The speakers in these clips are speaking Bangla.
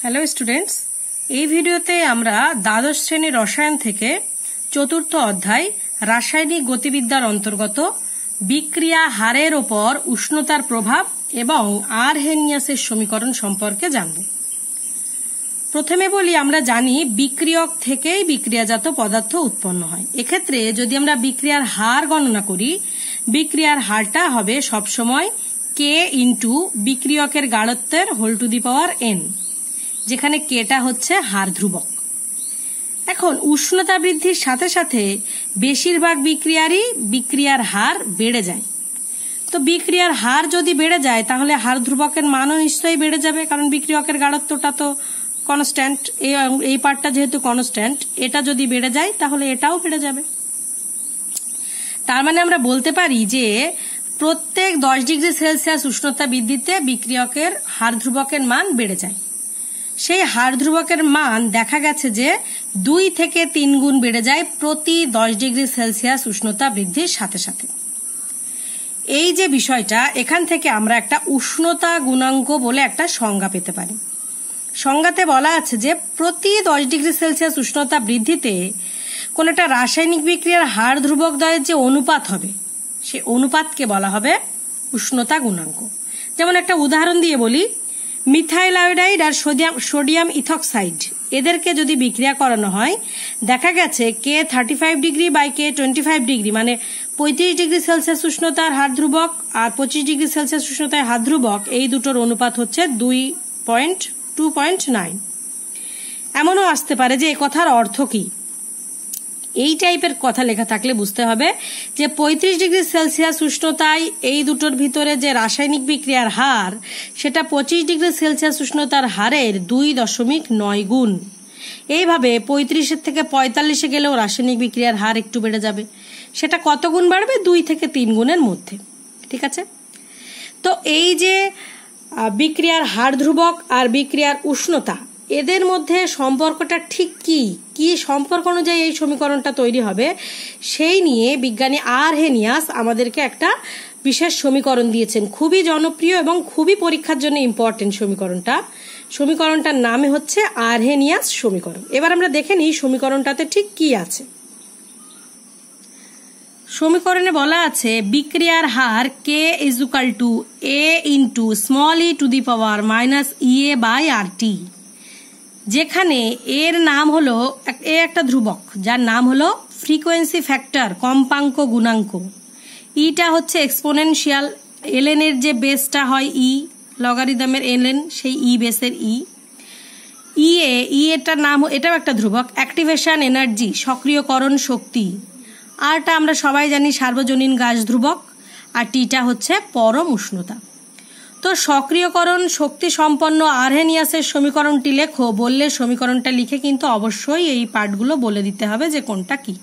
হ্যালো স্টুডেন্টস, এই ভিডিওতে আমরা দ্বাদশ শ্রেণীর রসায়ন থেকে চতুর্থ অধ্যায় রাসায়নিক গতিবিদ্যার অন্তর্গত বিক্রিয়া হারের ওপর উষ্ণতার প্রভাব এবং আরহেনিয়াসের সমীকরণ সম্পর্কে জানব। প্রথমে বলি, আমরা জানি বিক্রিয়ক থেকেই বিক্রিয়াজাত পদার্থ উৎপন্ন হয়। এক্ষেত্রে যদি আমরা বিক্রিয়ার হার গণনা করি, বিক্রিয়ার হারটা হবে সবসময় কে ইন্টু বিক্রিয়কের গাঢ়ত্বের whole to the power n, যেখানে কেটা হচ্ছে হার ধ্রুবক। এখন উষ্ণতা বৃদ্ধির সাথে সাথে বেশিরভাগ বিক্রিয়ার হার বেড়ে যায়। তো বিক্রিয়ার হার যদি বেড়ে যায় তাহলে হার ধ্রুবকের মানও নিশ্চয়ই বেড়ে যাবে, কারণ বিক্রিয়কের গাঢ়ত্বটা তো কনস্ট্যান্ট। এই পার্টটা যেহেতু কনস্ট্যান্ট, এটা যদি বেড়ে যায় তাহলে এটাও বেড়ে যাবে। তার মানে আমরা বলতে পারি যে প্রত্যেক 10 ডিগ্রি সেলসিয়াস উষ্ণতা বৃদ্ধিতে বিক্রিয়কের হার ধ্রুবকের মান বেড়ে যায়। সেই হার ধ্রুবকের মান দেখা গেছে যে 2 থেকে 3 গুণ বেড়ে যায় প্রতি 10 ডিগ্রি সেলসিয়াস উষ্ণতা বৃদ্ধির সাথে সাথে। এই যে বিষয়টা, এখান থেকে আমরা একটা উষ্ণতা গুণাঙ্ক বলে একটা সংজ্ঞা পেতে পারি। সংজ্ঞাতে বলা আছে যে প্রতি 10 ডিগ্রি সেলসিয়াস উষ্ণতা বৃদ্ধিতে কোন একটা রাসায়নিক বিক্রিয়ার হার ধ্রুবক দ্বয়ের যে অনুপাত হবে, সেই অনুপাতকে বলা হবে উষ্ণতা গুণাঙ্ক। যেমন একটা উদাহরণ দিয়ে বলি, মিথাইল আয়োডাইড আর সোডিয়াম ইথক্সাইড এদেরকে যদি বিক্রিয়া করানো হয়, দেখা গেছে কে 35 ডিগ্রি বাই কে 25 ডিগ্রি মানে 35 ডিগ্রি সেলসিয়াস উষ্ণতার হার ধ্রুবক আর 25 ডিগ্রি সেলসিয়াস উষ্ণতার হার ধ্রুবক, এই দুটোর অনুপাত হচ্ছে 2.9। এমনও আসতে পারে যে এই কথার অর্থ কি। এই টাইপের কথা লেখা থাকলে বুঝতে হবে যে 35 ডিগ্রি সেলসিয়াস উষ্ণতায় এই দুটোর ভিতরে যে রাসায়নিক বিক্রিয়ার হার, সেটা 25 ডিগ্রি সেলসিয়াস উষ্ণতার হারের 2.9 গুণ। এইভাবে 35 থেকে 45 গেলেও রাসায়নিক বিক্রিয়ার হার একটু বেড়ে যাবে। সেটা কত গুণ বাড়বে? 2 থেকে 3 গুণের মধ্যে। ঠিক আছে? তো এই যে বিক্রিয়ার হার ধ্রুবক আর বিক্রিয়ার উষ্ণতা, এদের মধ্যে সম্পর্কটা ঠিক কি সম্পর্ক অনুযায়ী এই সমীকরণটা তৈরি হবে, সেই নিয়ে বিজ্ঞানী আরহেনিয়াস আমাদেরকে একটা বিশেষ সমীকরণ দিয়েছেন। খুবই জনপ্রিয় এবং খুবই পরীক্ষার জন্য ইম্পর্টেন্ট সমীকরণটার নামে হচ্ছে আরহেনিয়াস সমীকরণ। এবার আমরা দেখে নিই সমীকরণটাতে ঠিক কি আছে। সমীকরণে বলা আছে বিক্রিয়ার হার k is equal to A into small e to the power minus EA by R T, যেখানে এর নাম হলো একটা ধ্রুবক যার নাম হলো ফ্রিকোয়েন্সি ফ্যাক্টর, কম্পাঙ্ক গুণাঙ্ক। ইটা হচ্ছে এক্সপোনেনশিয়াল, এলএন এর যে বেসটা হয় ই, লগারিদমের এলএন, সেই ই বেসের ই এটার নাম, এটাও একটা ধ্রুবক। অ্যাক্টিভেশন এনার্জি, সক্রিয়করণ শক্তি, আরটা আমরা সবাই জানি সার্বজনীন গাছ ধ্রুবক, আর টিটা হচ্ছে পরম উষ্ণতা। তো সক্রিয়করণ শক্তি সম্পন্ন আরহেনিয়াসের সমীকরণটি লেখো বললে সমীকরণটা লিখে কিন্তু অবশ্যই এই পার্টগুলো বলে দিতে হবে যে কোনটা কি।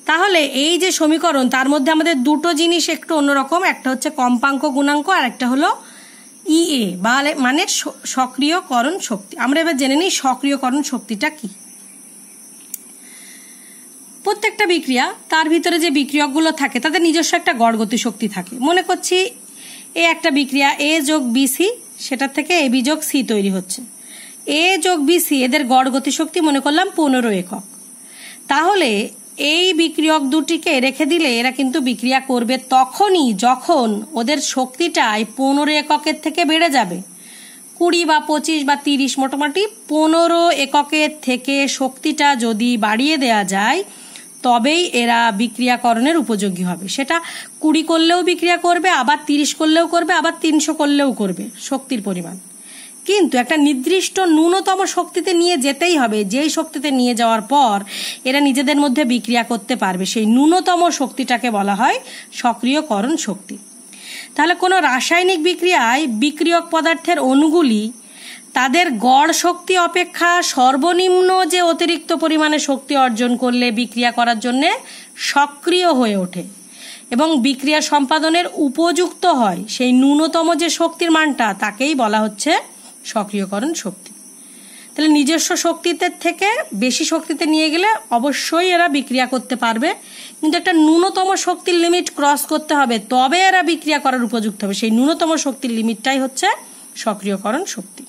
তাহলে এই যে সমীকরণ, তার মধ্যে আমাদের দুটো জিনিস একটু অন্যরকম, একটা হচ্ছে কম্পাঙ্ক গুণাঙ্ক আর একটা হলো ইএ মানে সক্রিয়করণ শক্তি। আমরা এবার জেনে নিই সক্রিয়করণ শক্তিটা কি। প্রত্যেকটা বিক্রিয়া, তার ভিতরে যে বিক্রিয়কগুলো থাকে তাদের নিজস্ব একটা গড় গতি শক্তি থাকে। মনে করছি এ একটা বিক্রিয়া এ যোগ বিসি, সেটার থেকে এ বি যোগ সি তৈরি হচ্ছে। এ যোগ বিসি এদের গড় গতিশক্তি মনে করলাম 15 একক। তাহলে এই বিক্রিয়ক দুটিকে রেখে দিলে এরা কিন্তু বিক্রিয়া করবে তখনই যখন ওদের শক্তিটাই 15 এককের থেকে বেড়ে যাবে। 20 বা 25 বা 30, মোটামুটি 15 এককের থেকে শক্তিটা যদি বাড়িয়ে দেয়া যায় তবেই এরা বিক্রিয়াকরণের উপযোগী হবে। সেটা 20 করলেও বিক্রিয়া করবে, আবার 30 করলেও করবে, আবার 300 করলেও করবে শক্তির পরিমাণ। কিন্তু একটা নির্দিষ্ট ন্যূনতম শক্তিতে নিয়ে যেতেই হবে, যেই শক্তিতে নিয়ে যাওয়ার পর এরা নিজেদের মধ্যে বিক্রিয়া করতে পারবে, সেই ন্যূনতম শক্তিটাকে বলা হয় সক্রিয়করণ শক্তি। তাহলে কোনো রাসায়নিক বিক্রিয়ায় বিক্রিয়ক পদার্থের অণুগুলি তাদের গড় শক্তি অপেক্ষা সর্বনিম্ন যে অতিরিক্ত পরিমাণে শক্তি অর্জন করলে বিক্রিয়া করার জন্য সক্রিয় হয়ে ওঠে এবং বিক্রিয়া সম্পাদনের উপযুক্ত হয়, সেই ন্যূনতম যে শক্তির মানটা তাকেই বলা হচ্ছে সক্রিয়করণ শক্তি। তাহলে নিজস্ব শক্তিতে থেকে বেশি শক্তিতে নিয়ে গেলে অবশ্যই এরা বিক্রিয়া করতে পারবে, কিন্তু একটা ন্যূনতম শক্তির লিমিট ক্রস করতে হবে, তবে এরা বিক্রিয়া করার উপযুক্ত হবে। সেই ন্যূনতম শক্তির লিমিটটাই হচ্ছে সক্রিয়করণ শক্তি।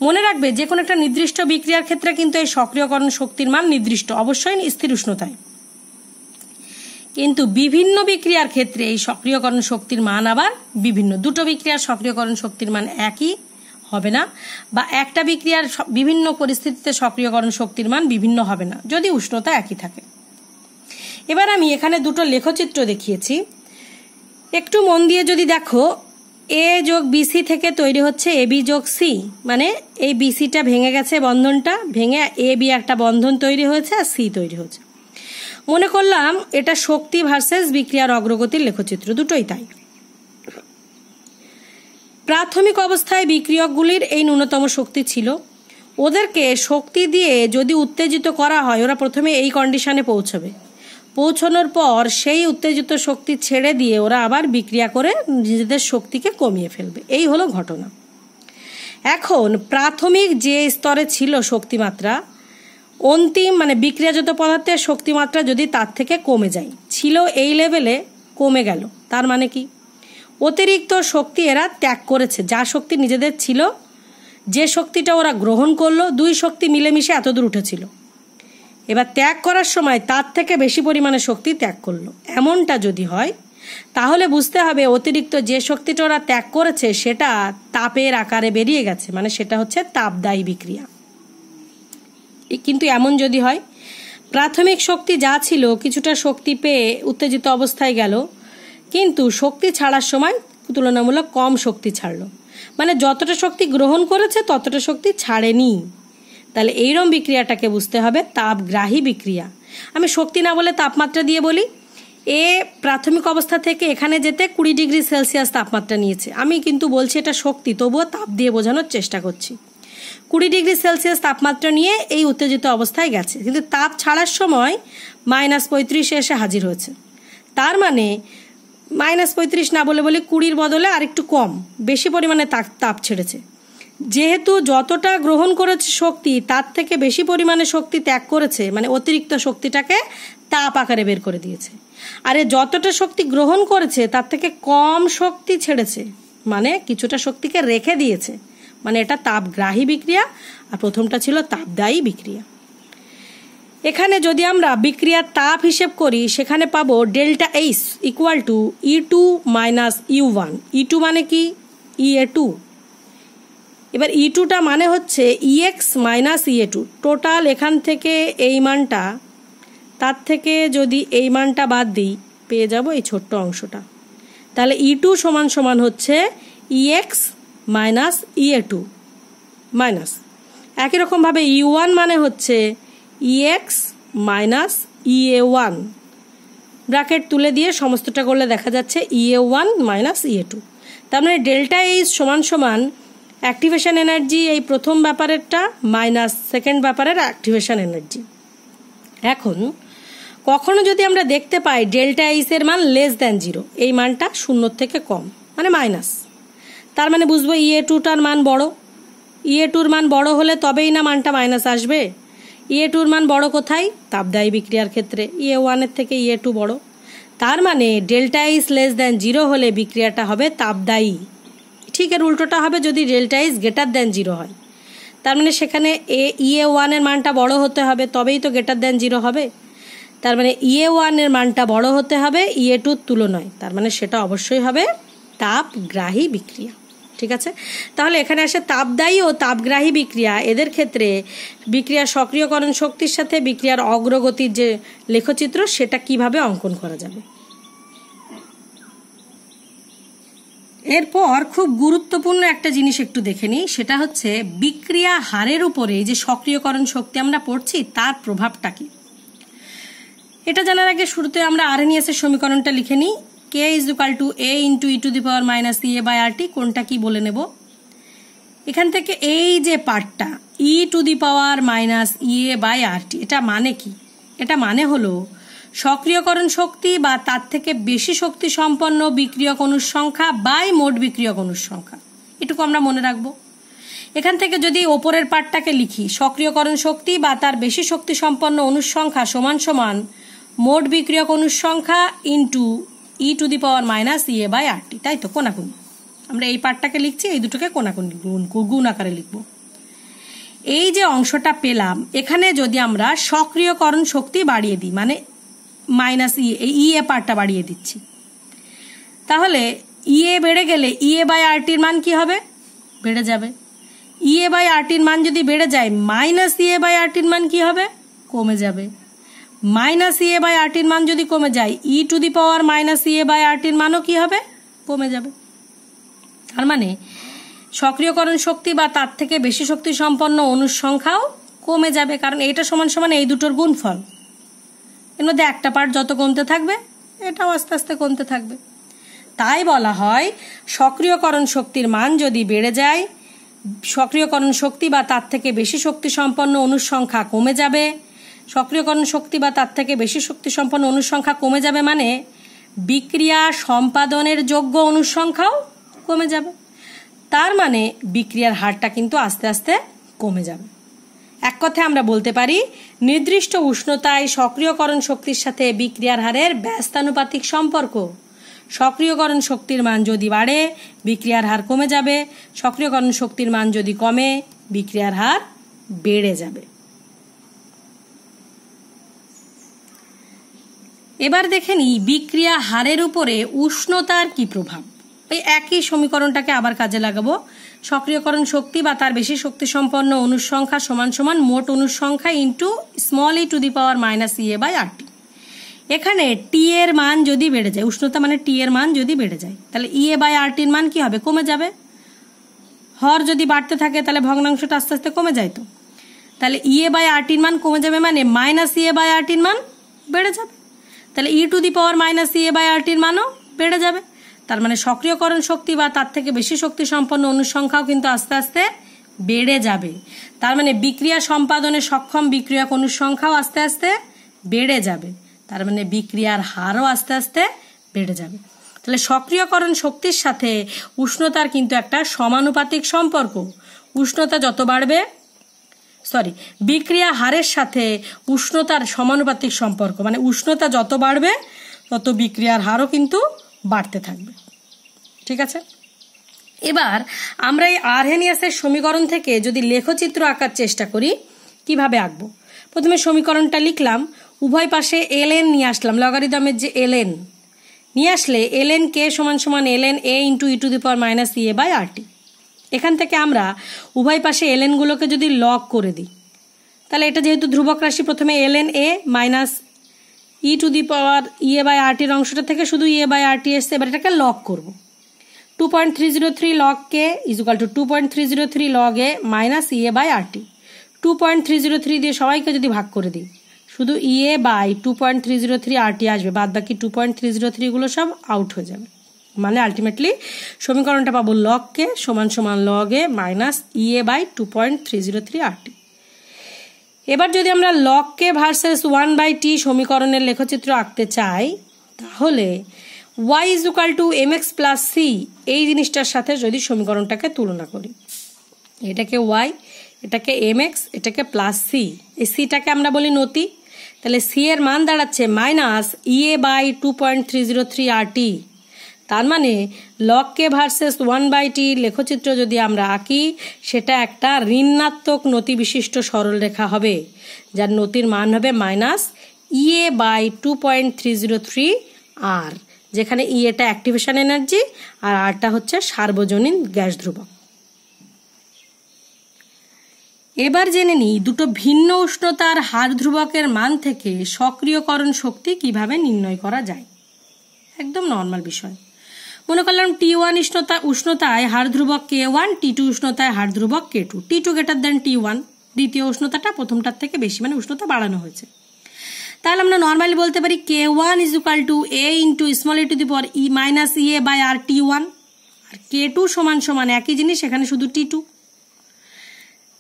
মনে রাখবে যে কোনো একটা নির্দিষ্ট বিক্রিয়ার ক্ষেত্রে কিন্তু এই সক্রিয়করণ শক্তির মান নির্দিষ্ট, অবশ্যই স্থির উষ্ণতায়। কিন্তু বিভিন্ন বিক্রিয়ার ক্ষেত্রে এই সক্রিয়করণ শক্তির মান আবার বিভিন্ন। দুটো বিক্রিয়ার সক্রিয়করণ শক্তির মান একই হবে না, বা একটা বিক্রিয়ার বিভিন্ন পরিস্থিতিতে সক্রিয়করণ শক্তির মান বিভিন্ন হবে না যদি উষ্ণতা একই থাকে। এবার আমি এখানে দুটো লেখচিত্র দেখিয়েছি, একটু মন দিয়ে যদি দেখো, এ যোগ বিসি থেকে তৈরি হচ্ছে এ বি যোগ সি, মানে এই বিসিটা ভেঙে গেছে, বন্ধনটা ভেঙে এ বি একটা বন্ধন তৈরি হয়েছে আর সি তৈরি হয়েছে। মনে করলাম এটা শক্তি ভার্সেস বিক্রিয়ার অগ্রগতির লেখচিত্র, দুটোই তাই। প্রাথমিক অবস্থায় বিক্রিয়কগুলির এই ন্যূনতম শক্তি ছিল, ওদেরকে শক্তি দিয়ে যদি উত্তেজিত করা হয় ওরা প্রথমে এই কন্ডিশনে পৌঁছবে, পৌঁছানোর পর সেই উত্তেজিত শক্তি ছেড়ে দিয়ে ওরা আবার বিক্রিয়া করে নিজেদের শক্তিকে কমিয়ে ফেলবে, এই হলো ঘটনা। এখন প্রাথমিক যে স্তরে ছিল শক্তিমাত্রা, অন্তিম মানে বিক্রিয়াজাত পদার্থের শক্তিমাত্রা যদি তার থেকে কমে যায়, ছিল এই লেভেলে কমে গেল, তার মানে কি অতিরিক্ত শক্তি এরা ত্যাগ করেছে। যা শক্তি নিজেদের ছিল, যে শক্তিটা ওরা গ্রহণ করলো, দুই শক্তি মিলেমিশে এতদূর উঠেছিল, এবার ত্যাগ করার সময় তার থেকে বেশি পরিমাণে শক্তি ত্যাগ করলো। এমনটা যদি হয় তাহলে বুঝতে হবে অতিরিক্ত যে শক্তিটা ওরা ত্যাগ করেছে সেটা তাপের আকারে বেরিয়ে গেছে, মানে সেটা হচ্ছে তাপদায়ী বিক্রিয়া। কিন্তু এমন যদি হয় প্রাথমিক শক্তি যা ছিল কিছুটা শক্তি পেয়ে উত্তেজিত অবস্থায় গেল, কিন্তু শক্তি ছাড়ার সময় তুলনামূলক কম শক্তি ছাড়লো, মানে যতটা শক্তি গ্রহণ করেছে ততটা শক্তি ছাড়েনি, তাহলে এইরকম বিক্রিয়াটাকে বুঝতে হবে তাপগ্রাহী বিক্রিয়া। আমি শক্তি না বলে তাপমাত্রা দিয়ে বলি, এ প্রাথমিক অবস্থা থেকে এখানে যেতে 20 ডিগ্রি সেলসিয়াস তাপমাত্রা নিয়েছে, আমি কিন্তু বলছি এটা শক্তি, তবুও তাপ দিয়ে বোঝানোর চেষ্টা করছি। 20 ডিগ্রি সেলসিয়াস তাপমাত্রা নিয়ে এই উত্তেজিত অবস্থায় গেছে, কিন্তু তাপ ছাড়ার সময় -35 এসে হাজির হয়েছে, তার মানে -35 না বলে বলি 20-র বদলে আরেকটু কম, বেশি পরিমাণে তাপ ছেড়েছে। যেহেতু যতটা গ্রহণ করেছে শক্তি তার থেকে বেশি পরিমাণে শক্তি ত্যাগ করেছে, মানে অতিরিক্ত শক্তিটাকে তাপ আকারে বের করে দিয়েছে, আর যতটা শক্তি গ্রহণ করেছে তার থেকে কম শক্তি ছেড়েছে, মানে কিছুটা শক্তিকে রেখে দিয়েছে, মানে এটা তাপগ্রাহী বিক্রিয়া, আর প্রথমটা ছিল তাপদায়ী বিক্রিয়া। এখানে যদি আমরা বিক্রিয়ার তাপ হিসেব করি সেখানে পাবো delta H equal to E2 minus U1। E2 মানে কি? EA2। এবার E2টা মানে হচ্ছে EX মাইনাস EA2। টোটাল এখান থেকে এই মানটা, তার থেকে যদি এই মানটা বাদ দিই পেয়ে যাব এই ছোট্ট অংশটা, তাহলে E2 সমান সমান হচ্ছে EX মাইনাস EA2 মাইনাস, একই রকমভাবে U1 মানে হচ্ছে EX মাইনাস EA1, ব্র্যাকেট তুলে দিয়ে সমস্তটা করলে দেখা যাচ্ছে EA1 মাইনাস EA2। তার মানে ডেল্টা এইচ সমান সমান অ্যাক্টিভেশন এনার্জি এই প্রথম ব্যাপারেরটা মাইনাস সেকেন্ড ব্যাপারের অ্যাক্টিভেশন এনার্জি। এখন কখনো যদি আমরা দেখতে পাই ডেল্টা এইচ এর মান লেস দ্যান 0, এই মানটা 0 থেকে কম মানে মাইনাস, তার মানে বুঝবো EA2টার মান বড়। EA2র মান বড় হলে তবেই না মানটা মাইনাস আসবে। EA2র মান বড় কোথায়? তাপদায়ী বিক্রিয়ার ক্ষেত্রে EA1 এর থেকে EA2 বড়, তার মানে ডেল্টা এইচ লেস দ্যান 0 হলে বিক্রিয়াটা হবে তাপদায়ী। ঠিক এর উল্টোটা হবে যদি ডেল্টা এইচ গ্রেটার দ্যান 0 হয়, তার মানে সেখানে EA1 এর মানটা বড় হতে হবে, তবেই তো গ্রেটার দ্যান 0 হবে, তার মানে EA1 এর মানটা বড় হতে হবে EA2-র তুলনায়, তার মানে সেটা অবশ্যই হবে তাপগ্রাহী বিক্রিয়া। ঠিক আছে, তাহলে এখানে আসে তাপদায়ী ও তাপগ্রাহী বিক্রিয়া, এদের ক্ষেত্রে বিক্রিয়ার সক্রিয়করণ শক্তির সাথে বিক্রিয়ার অগ্রগতির যে লেখচিত্র সেটা কিভাবে অঙ্কন করা যাবে। এরপর খুব গুরুত্বপূর্ণ একটা জিনিস একটু দেখে নিই, সেটা হচ্ছে বিক্রিয়া হারের উপরে যে সক্রিয়করণ শক্তি আমরা পড়ছি তার প্রভাবটা কি। এটা জানার আগে শুরুতে আমরা আরএনএস এর সমীকরণটা লিখে নিই। K is equal to A into e to the power minus EA by RT, কোনটা কি বলে নেব। এখান থেকে এই যে পার্টটা E to the power minus EA by RT, এটা মানে কি? এটা মানে হলো সক্রিয়করণ শক্তি বা তার থেকে বেশি শক্তি সম্পন্ন বিক্রিয়ক অণুর সংখ্যা বাই মোট বিক্রিয়ক অণুর সংখ্যা, এটুকু আমরা মনে রাখবো। এখান থেকে যদি ওপরের পার্টটাকে লিখি, সক্রিয়করণ শক্তি বা তার বেশি শক্তি সম্পন্ন অণুর সংখ্যা সমান সমান মোট বিক্রিয়ক অণুর সংখ্যা into E to the power minus EA by RT, তাই তো কোনাকুনি। আমরা এই পার্টটাকে লিখছি, এই দুটোকে কোনাকুনি গুণ আকারে লিখবো। এই যে অংশটা পেলাম, এখানে যদি আমরা সক্রিয়করণ শক্তি বাড়িয়ে দিই, মানে মাইনাস ইএ পার্টটা বাড়িয়ে দিচ্ছি, তাহলে ইএ বেড়ে গেলে ইএ বাই আরটির মান কি হবে? বেড়ে যাবে। ইএ বাই আরটির মান যদি বেড়ে যায়, মাইনাস ইএ বাই আরটির মান কি হবে? কমে যাবে। মাইনাস ইএ বাই আরটির মান যদি কমে যায়, e to the power minus EA by আরটির মানও কি হবে? কমে যাবে। তার মানে সক্রিয়করণ শক্তি বা তার থেকে বেশি শক্তি সম্পন্ন অণুর সংখ্যাও কমে যাবে, কারণ এটা সমান সমান এই দুটোর গুণফল। এর মধ্যে একটা পার্ট যত কমতে থাকবে, এটাও আস্তে আস্তে কমতে থাকবে। তাই বলা হয় সক্রিয়করণ শক্তির মান যদি বেড়ে যায়, সক্রিয়করণ শক্তি বা তার থেকে বেশি শক্তি সম্পন্ন অণুর সংখ্যা কমে যাবে। সক্রিয়করণ শক্তি বা তার থেকে বেশি শক্তি সম্পন্ন অণুর সংখ্যা কমে যাবে মানে বিক্রিয়া সম্পাদনের যোগ্য অণুর সংখ্যাও কমে যাবে। তার মানে বিক্রিয়ার হারটা কিন্তু আস্তে আস্তে কমে যাবে। এক কথায় আমরা বলতে পারি নির্দিষ্ট উষ্ণতায় সক্রিয়করণ শক্তির সাথে বিক্রিয়ার হারের ব্যস্তানুপাতিক সম্পর্ক। সক্রিয়করণ শক্তির মান যদি বাড়ে, বিক্রিয়ার হার কমে যাবে। সক্রিয়করণ শক্তির মান যদি কমে, বিক্রিয়ার হার বেড়ে যাবে। এবার দেখে নিই বিক্রিয়া হারের উপরে উষ্ণতার কি প্রভাব। এই একই সমীকরণটাকে আবার কাজে লাগাবো। সক্রিয়করণ শক্তি বা তার বেশি শক্তি সম্পন্ন অণুর সংখ্যা সমান সমান মোট অণুর সংখ্যা into small e to the power minus EA by R T. এখানে টি এর মান যদি বেড়ে যায়, উষ্ণতা মানে টি এর মান যদি বেড়ে যায়, তাহলে ইএ বাই আরটির মান কি হবে? কমে যাবে। হর যদি বাড়তে থাকে তাহলে ভগ্নাংশটা আস্তে আস্তে কমে যায়। তো তাহলে ইএ বাই আরটির মান কমে যাবে মানে মাইনাস ইএ বাই আরটির মান বেড়ে যাবে। তাহলে e to the power minus EA by আরটির মানও বেড়ে যাবে। তার মানে সক্রিয়করণ শক্তি বা তার থেকে বেশি শক্তি সম্পন্ন অণুর সংখ্যাও কিন্তু আস্তে আস্তে বেড়ে যাবে। তার মানে বিক্রিয়া সম্পাদনে সক্ষম বিক্রিয়ক অণুর সংখ্যাও আস্তে আস্তে বেড়ে যাবে। তার মানে বিক্রিয়ার হারও আস্তে আস্তে বেড়ে যাবে। তাহলে সক্রিয়করণ শক্তির সাথে উষ্ণতার কিন্তু একটা সমানুপাতিক সম্পর্ক। উষ্ণতা যত বাড়বে, বিক্রিয়া হারের সাথে উষ্ণতার সমানুপাতিক সম্পর্ক, মানে উষ্ণতা যত বাড়বে তত বিক্রিয়ার হারও কিন্তু বাড়তে থাকবে। ঠিক আছে, এবার আমরা এই আরহেনিয়াসের সমীকরণ থেকে যদি লেখচিত্র আঁকার চেষ্টা করি, কিভাবে আঁকবো? প্রথমে সমীকরণটা লিখলাম, উভয় পাশে ln নিয়ে আসলাম, লগারিদমের যে ln নিয়ে আসলে ln কে সমান সমান ln a into e to the power minus EA by R T. এখান থেকে আমরা উভয় পাশে ln গুলোকে যদি লগ করে দিই, তাহলে এটা যেহেতু ধ্রুবক রাশি, প্রথমে ln a মাইনাস e to the power E a by আরটির অংশটা থেকে শুধু ইএ বাই আরটি এসছে, এবার এটাকে লগ করবো। 2.303 log k is equal to 2.303 log a minus EA by R T. 2.303 দিয়ে সবাইকে যদি ভাগ করে দিই, শুধু ইএ বাই 2.303 আরটি আসবে, বাদ বাকি 2.303 গুলো সব আউট হয়ে যাবে। মানে আলটিমেটলি সমীকরণটা পাবো লগ কে সমান সমান log A minus EA by 2.303 R T. এবার যদি আমরা লগ কে ভার্সেস 1/t সমীকরণের লেখচিত্র আঁকতে চাই, তাহলে y is equal to mx plus c এই জিনিসটার সাথে যদি সমীকরণটাকে তুলনা করি, এটাকে y, এটাকে mx, এটাকে প্লাস c, এই সিটাকে আমরা বলি নতি, তাহলে c এর মান দাঁড়াচ্ছে মাইনাস ইএ বাই 2.303 আরটি। তার মানে লগ কে ভার্সেস 1/t লেখচিত্র যদি আমরা আঁকি, সেটা একটা ঋণাত্মক নতি বিশিষ্ট সরলরেখা হবে, যার নতির মান হবে মাইনাস ইএ বাই 2.303 আর, যেখানে ইএটা অ্যাক্টিভেশন এনার্জি আর আরটা হচ্ছে সার্বজনীন গ্যাস ধ্রুবক। এবার জেনে নিই দুটো ভিন্ন উষ্ণতার হার ধ্রুবকের মান থেকে সক্রিয়করণ শক্তি কিভাবে নির্ণয় করা যায়। একদম নর্মাল বিষয়। মনে করলাম T1 উষ্ণতায় হার ধ্রুবক K1, T2 উষ্ণতায় হার ধ্রুবক K2, T2 greater than T1, দ্বিতীয় উষ্ণতাটা প্রথমটার থেকে বেশি, মানে উষ্ণতা বাড়ানো হয়েছে। তাহলে আমরা নর্মালি বলতে পারি K1 is equal to A into small a to the power E minus EA by R T1, R K2 সমান সমান একই জিনিস, এখানে শুধু T2।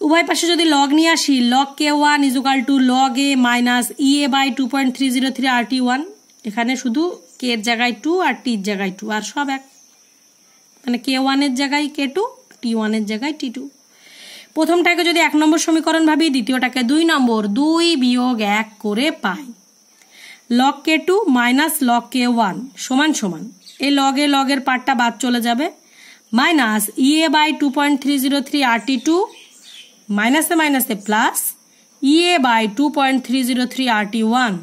উভয় পাশে যদি লগ নিয়ে আসি, log K1 is equal to log A minus EA by 2.303 R T1, এখানে শুধু K এর জায়গায় 2 আর T এর জায়গায় 2, আর সব এক, মানে K1 এর জায়গায় K2, T1 এর জায়গায় T2। প্রথমটাকে যদি 1 নম্বর সমীকরণ ভাবি, দ্বিতীয়টাকে 2 নম্বর, 2 বিয়োগ 1 করে পাই log K2 minus log K1 সমান সমান, এই লগের পার্টটা বাদ চলে যাবে, মাইনাস ইএ বাই 2.303 RT2 মাইনাসে মাইনাসে প্লাস ইএ বাই 2.303 RT1।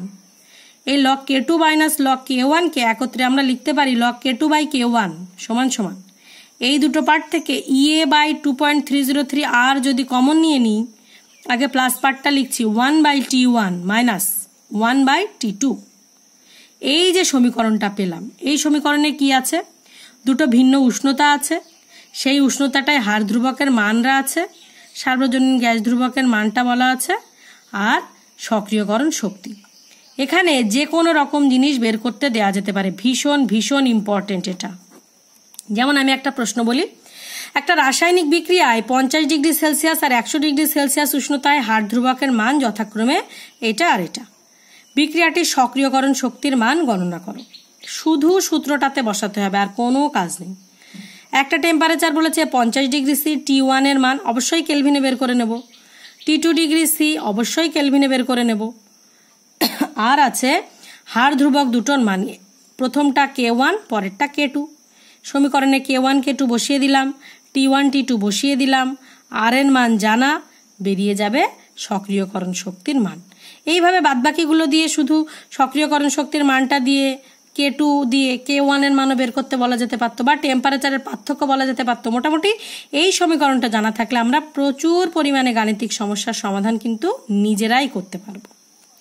এই log K2 minus log K1 কে একত্রে আমরা লিখতে পারি লগ K2 বাই K1 সমান সমান এই দুটো পার্ট থেকে ইএ বাই 2.303 R যদি কমন নিয়ে নিই, আগে প্লাস পার্টটা লিখছি 1 by T1 minus 1 by T2। এই যে সমীকরণটা পেলাম, এই সমীকরণে কি আছে? দুটো ভিন্ন উষ্ণতা আছে, সেই উষ্ণতাটায় হার ধ্রুবকের মানরা আছে, সার্বজনীন গ্যাস ধ্রুবকের মানটা বলা আছে, আর সক্রিয়করণ শক্তি। এখানে যে কোনো রকম জিনিস বের করতে দেয়া যেতে পারে, ভীষণ ভীষণ ইম্পর্টেন্ট এটা। যেমন আমি একটা প্রশ্ন বলি, একটা রাসায়নিক বিক্রিয়ায় 50 ডিগ্রি সেলসিয়াস আর 100 ডিগ্রি সেলসিয়াস উষ্ণতায় হার ধ্রুবকের মান যথাক্রমে এটা আর এটা। বিক্রিয়াটির সক্রিয়করণ শক্তির মান গণনা করো। শুধু সূত্রটাতে বসাতে হবে, আর কোনো কাজ নেই। একটা টেম্পারেচার বলেছে 50 ডিগ্রি সি, T1 এর মান অবশ্যই কেলভিনে বের করে নেব, T2 ডিগ্রি সি অবশ্যই কেলভিনে বের করে নেব। আর আছে হার ধ্রুবক দুটোর মান, প্রথমটা K1 পরেরটা K2। সমীকরণে K1 K2 বসিয়ে দিলাম, T1 T2 বসিয়ে দিলাম, আর এর মান জানা, বেরিয়ে যাবে সক্রিয়করণ শক্তির মান। এইভাবে বাদবাকিগুলো দিয়ে শুধু সক্রিয়করণ শক্তির মানটা দিয়ে K2 দিয়ে K1 এর মানও বের করতে বলা যেতে পারতো, বা টেম্পারেচারের পার্থক্য বলা যেতে পারতো। মোটামুটি এই সমীকরণটা জানা থাকলে আমরা প্রচুর পরিমাণে গাণিতিক সমস্যার সমাধান কিন্তু নিজেরাই করতে পারবো।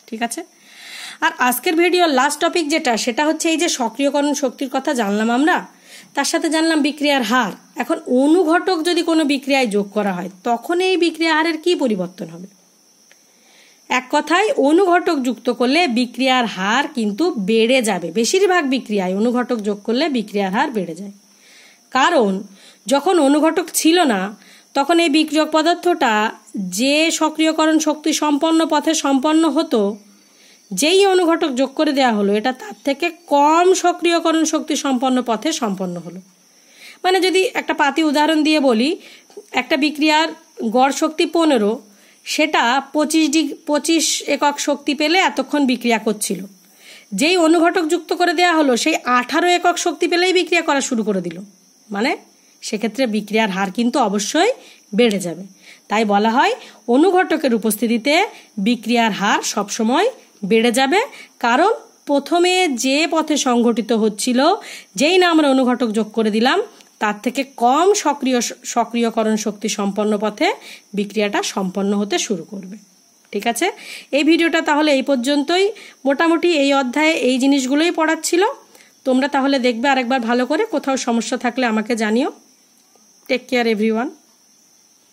ঠিক আছে? আর আজকের ভিডিওর লাস্ট টপিক যেটা, সেটা হচ্ছে এই যে সক্রিয়করণ শক্তির কথা জানলাম আমরা, তার সাথে জানলাম বিক্রিয়ার হার। এখন অনুঘটক যদি কোনো বিক্রিয়ায় যোগ করা হয়, তখন এই বিক্রিয়া হারের কি পরিবর্তন হবে? এক কথায় অনুঘটক যুক্ত করলে বিক্রিয়ার হার কিন্তু বেড়ে যাবে। বেশিরভাগ বিক্রিয়ায় অনুঘটক যোগ করলে বিক্রিয়ার হার বেড়ে যায়, কারণ যখন অনুঘটক ছিল না তখন এই বিক্রিয়ক পদার্থটা যে সক্রিয়করণ শক্তি সম্পন্ন পথে সম্পন্ন হতো, যেই অনুঘটক যোগ করে দেওয়া হলো, এটা তার থেকে কম সক্রিয়করণ শক্তি সম্পন্ন পথে সম্পন্ন হলো। মানে যদি একটা পাতি উদাহরণ দিয়ে বলি, একটা বিক্রিয়ার গড় শক্তি 15, সেটা 25 একক শক্তি পেলে এতক্ষণ বিক্রিয়া করছিল। যেই অনুঘটক যুক্ত করে দেওয়া হলো, সেই 18 একক শক্তি পেলেই বিক্রিয়া করা শুরু করে দিল। মানে সেক্ষেত্রে বিক্রিয়ার হার কিন্তু অবশ্যই বেড়ে যাবে। তাই বলা হয় অনুঘটকের উপস্থিতিতে বিক্রিয়ার হার সবসময় বেড়ে যাবে, কারণ প্রথমে যে পথে সংঘটিত হচ্ছিল, যেই না আমরা অনুঘটক যোগ করে দিলাম, তার থেকে কম সক্রিয়করণ শক্তি সম্পন্ন পথে বিক্রিয়াটা সম্পন্ন হতে শুরু করবে। ঠিক আছে? এই ভিডিওটা তাহলে এই পর্যন্তই। মোটামুটি এই অধ্যায়ে এই জিনিসগুলোই পড়াচ্ছিল। তোমরা তাহলে দেখবে আরেকবার ভালো করে। কোথাও সমস্যা থাকলে আমাকে জানিও। Take care everyone.